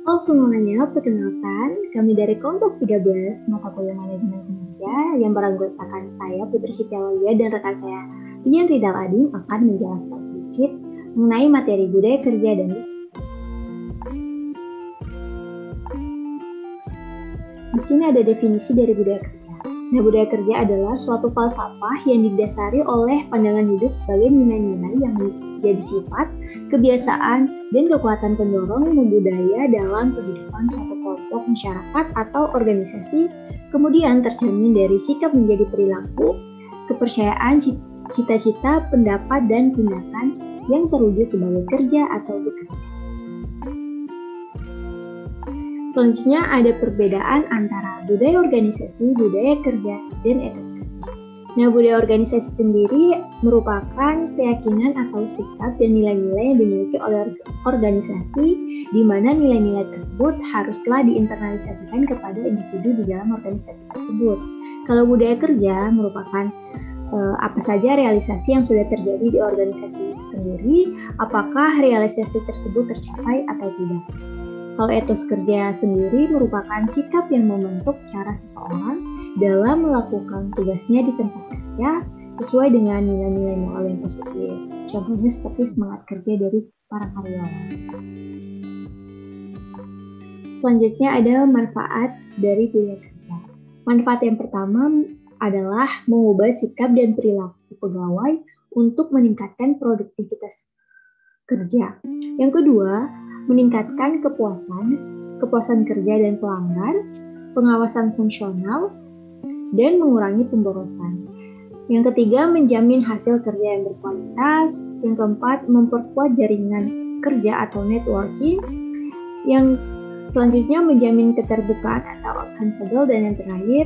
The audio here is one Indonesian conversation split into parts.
Halo semuanya, perkenalkan kami dari kelompok 13 mata kuliah manajemen kinerja yang beranggotakan saya Putri Sitiawaya dan rekan saya Dian Ridal Ading akan menjelaskan sedikit mengenai materi budaya kerja dan risiko. Di sini ada definisi dari budaya kerja. Nah, budaya kerja adalah suatu falsafah yang didasari oleh pandangan hidup sebagai nilai-nilai yang menjadi sifat, kebiasaan, dan kekuatan pendorong budaya dalam kehidupan suatu kelompok masyarakat atau organisasi, kemudian tercermin dari sikap menjadi perilaku, kepercayaan, cita-cita, pendapat, dan tindakan yang terwujud sebagai kerja atau bekerja. Selanjutnya ada perbedaan antara budaya organisasi, budaya kerja, dan etos kerja. Nah, budaya organisasi sendiri merupakan keyakinan atau sikap dan nilai-nilai yang dimiliki oleh organisasi, di mana nilai-nilai tersebut haruslah diinternalisasikan kepada individu di dalam organisasi tersebut. Kalau budaya kerja merupakan apa saja realisasi yang sudah terjadi di organisasi itu sendiri, apakah realisasi tersebut tercapai atau tidak. Kalau etos kerja sendiri merupakan sikap yang membentuk cara seseorang dalam melakukan tugasnya di tempat kerja sesuai dengan nilai-nilai moral yang positif. Contohnya seperti semangat kerja dari para karyawan. Selanjutnya ada manfaat dari budaya kerja. Manfaat yang pertama adalah mengubah sikap dan perilaku pegawai untuk meningkatkan produktivitas kerja. Yang kedua, meningkatkan kepuasan kerja dan pelanggan, pengawasan fungsional, dan mengurangi pemborosan. Yang ketiga, menjamin hasil kerja yang berkualitas. Yang keempat, memperkuat jaringan kerja atau networking. Yang selanjutnya, menjamin keterbukaan atau accountable. Dan yang terakhir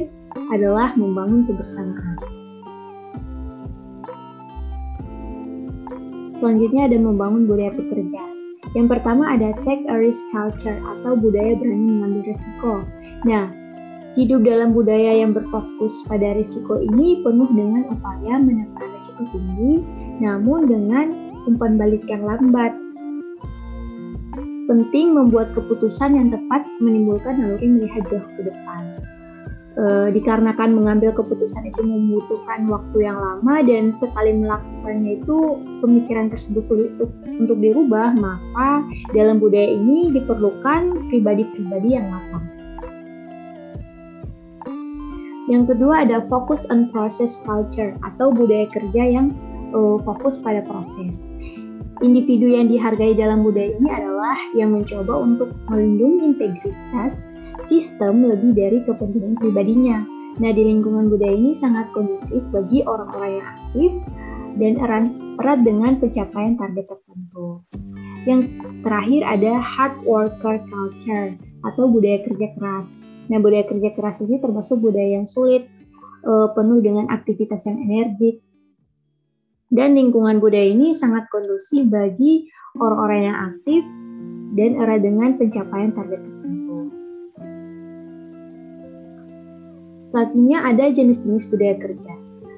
adalah membangun kebersamaan. Selanjutnya ada membangun budaya pekerjaan. Yang pertama ada take a risk culture atau budaya berani mengambil risiko. Nah, hidup dalam budaya yang berfokus pada risiko ini penuh dengan upaya menekan risiko tinggi, namun dengan umpan balik yang lambat. Penting membuat keputusan yang tepat menimbulkan naluri melihat jauh ke depan. Dikarenakan mengambil keputusan itu membutuhkan waktu yang lama dan sekali melakukannya itu pemikiran tersebut sulit untuk dirubah, maka dalam budaya ini diperlukan pribadi-pribadi yang matang. Yang kedua ada focus on process culture atau budaya kerja yang fokus pada proses. Individu yang dihargai dalam budaya ini adalah yang mencoba untuk melindungi integritas sistem lebih dari kepentingan pribadinya. Nah, di lingkungan budaya ini sangat kondusif bagi orang-orang yang aktif dan erat dengan pencapaian target tertentu. Yang terakhir ada hard worker culture atau budaya kerja keras. Nah, budaya kerja keras ini termasuk budaya yang sulit, penuh dengan aktivitas yang energik. Dan lingkungan budaya ini sangat kondusif bagi orang-orang yang aktif dan erat dengan pencapaian target tertentu. Selanjutnya ada jenis-jenis budaya kerja.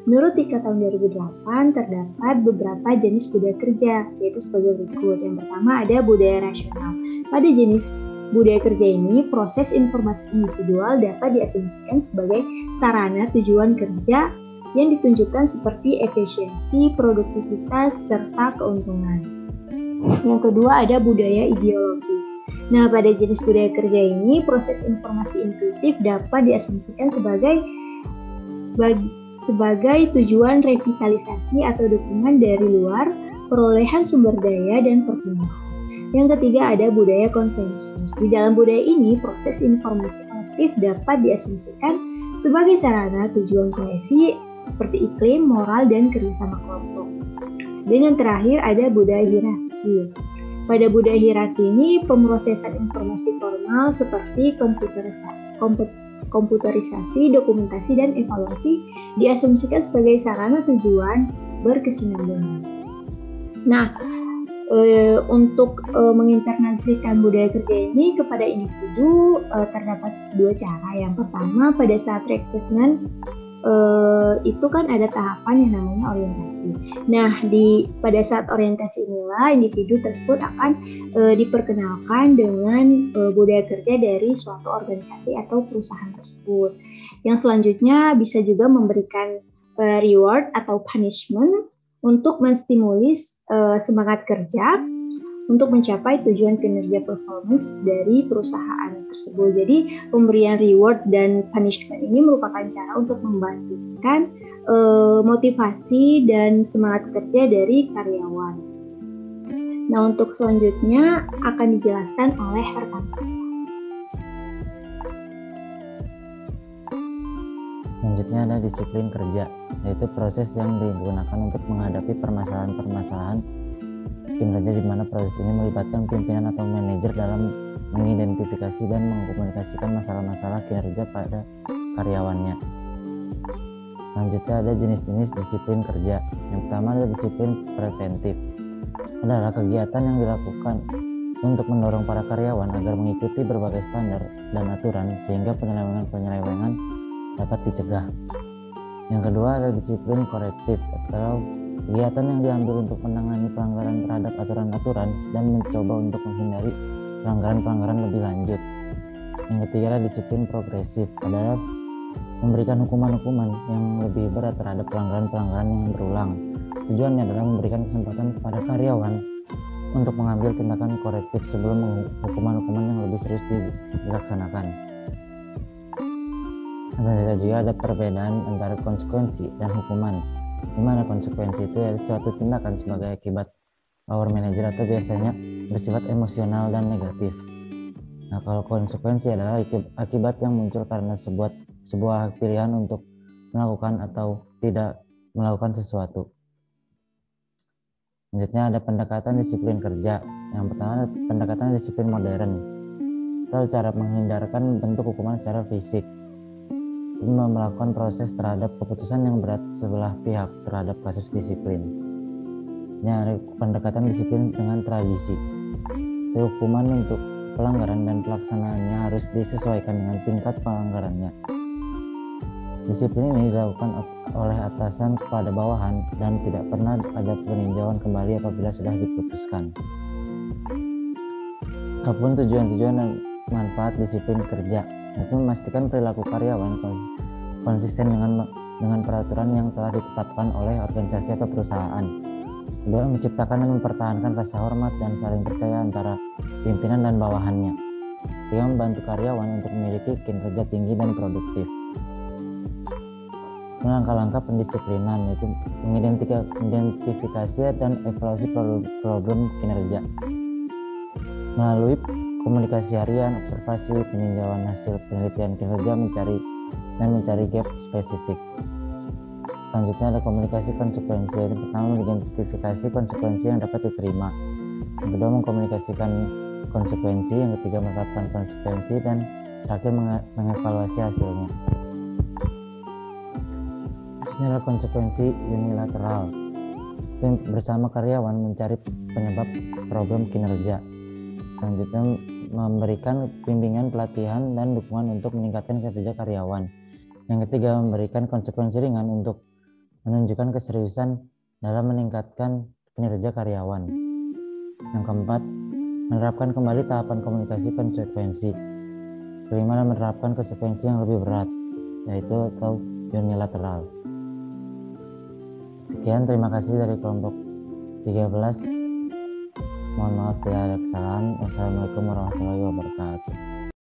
Menurut TIKA tahun 2008 terdapat beberapa jenis budaya kerja, yaitu sebagai berikut. Yang pertama ada budaya rasional. Pada jenis budaya kerja ini, proses informasi individual dapat diasumsikan sebagai sarana tujuan kerja yang ditunjukkan seperti efisiensi, produktivitas, serta keuntungan. Yang kedua ada budaya ideologis. Nah, pada jenis budaya kerja ini, proses informasi intuitif dapat diasumsikan sebagai tujuan revitalisasi atau dukungan dari luar, perolehan sumber daya, dan pertumbuhan. Yang ketiga ada budaya konsensus. Di dalam budaya ini, proses informasi kolektif dapat diasumsikan sebagai sarana tujuan kohesi seperti iklim, moral, dan kerjasama kelompok. Dan yang terakhir ada budaya hierarki. Pada budaya hierarki ini, pemrosesan informasi formal seperti komputerisasi, dokumentasi, dan evaluasi diasumsikan sebagai sarana tujuan berkesinambungan. Nah, untuk menginternalisasikan budaya kerja ini kepada individu terdapat dua cara. Yang pertama, pada saat rekrutmen itu kan ada tahapan yang namanya orientasi. Nah, pada saat orientasi inilah individu tersebut akan diperkenalkan dengan budaya kerja dari suatu organisasi atau perusahaan tersebut. Yang selanjutnya bisa juga memberikan reward atau punishment untuk menstimulis semangat kerja untuk mencapai tujuan kinerja performance dari perusahaan tersebut. Jadi pemberian reward dan punishment ini merupakan cara untuk membangkitkan motivasi dan semangat kerja dari karyawan. Nah, untuk selanjutnya akan dijelaskan oleh rekan saya. Selanjutnya ada disiplin kerja, yaitu proses yang digunakan untuk menghadapi permasalahan-permasalahan kinerja di mana proses ini melibatkan pimpinan atau manajer dalam mengidentifikasi dan mengkomunikasikan masalah-masalah kinerja pada karyawannya. Selanjutnya ada jenis-jenis disiplin kerja. Yang pertama adalah disiplin preventif. Adalah kegiatan yang dilakukan untuk mendorong para karyawan agar mengikuti berbagai standar dan aturan sehingga penyelewengan dapat dicegah. Yang kedua adalah disiplin korektif atau kegiatan yang diambil untuk menangani pelanggaran terhadap aturan-aturan dan mencoba untuk menghindari pelanggaran-pelanggaran lebih lanjut. Yang ketiga adalah disiplin progresif, adalah memberikan hukuman-hukuman yang lebih berat terhadap pelanggaran-pelanggaran yang berulang. Tujuannya adalah memberikan kesempatan kepada karyawan untuk mengambil tindakan korektif sebelum hukuman-hukuman yang lebih serius dilaksanakan. Selanjutnya juga ada perbedaan antara konsekuensi dan hukuman, di mana konsekuensi itu adalah suatu tindakan sebagai akibat power manager atau biasanya bersifat emosional dan negatif. Nah, kalau konsekuensi adalah akibat yang muncul karena sebuah pilihan untuk melakukan atau tidak melakukan sesuatu. Selanjutnya ada pendekatan disiplin kerja. Yang pertama adalah pendekatan disiplin modern, atau cara menghindarkan bentuk hukuman secara fisik, melakukan proses terhadap keputusan yang berat sebelah pihak terhadap kasus disiplin. Ada pendekatan disiplin dengan tradisi. Hukuman untuk pelanggaran dan pelaksanaannya harus disesuaikan dengan tingkat pelanggarannya. Disiplin ini dilakukan oleh atasan kepada bawahan dan tidak pernah ada peninjauan kembali apabila sudah diputuskan. Apapun tujuan-tujuan dan manfaat disiplin kerja, itu memastikan perilaku karyawan konsisten dengan peraturan yang telah ditetapkan oleh organisasi atau perusahaan. Kedua, menciptakan dan mempertahankan rasa hormat dan saling percaya antara pimpinan dan bawahannya. Ketiga, membantu karyawan untuk memiliki kinerja tinggi dan produktif. Langkah-langkah pendisiplinan, yaitu mengidentifikasi dan evaluasi problem kinerja melalui komunikasi harian, observasi, peninjauan hasil penelitian kinerja, mencari gap spesifik. Selanjutnya ada komunikasi konsekuensi. Yang pertama, mengidentifikasi konsekuensi yang dapat diterima. Yang kedua, mengkomunikasikan konsekuensi. Yang ketiga, menerapkan konsekuensi. Dan terakhir, mengevaluasi hasilnya. Selanjutnya adalah konsekuensi unilateral. Bersama karyawan mencari penyebab problem kinerja. Selanjutnya, memberikan bimbingan, pelatihan, dan dukungan untuk meningkatkan kinerja karyawan. Yang ketiga, memberikan konsekuensi ringan untuk menunjukkan keseriusan dalam meningkatkan kinerja karyawan. Yang keempat, menerapkan kembali tahapan komunikasi konsekuensi. Kelima, menerapkan konsekuensi yang lebih berat, yaitu atau unilateral. Sekian, terima kasih dari kelompok 13. Mohon maaf bila ada kesalahan. Wassalamualaikum warahmatullahi wabarakatuh.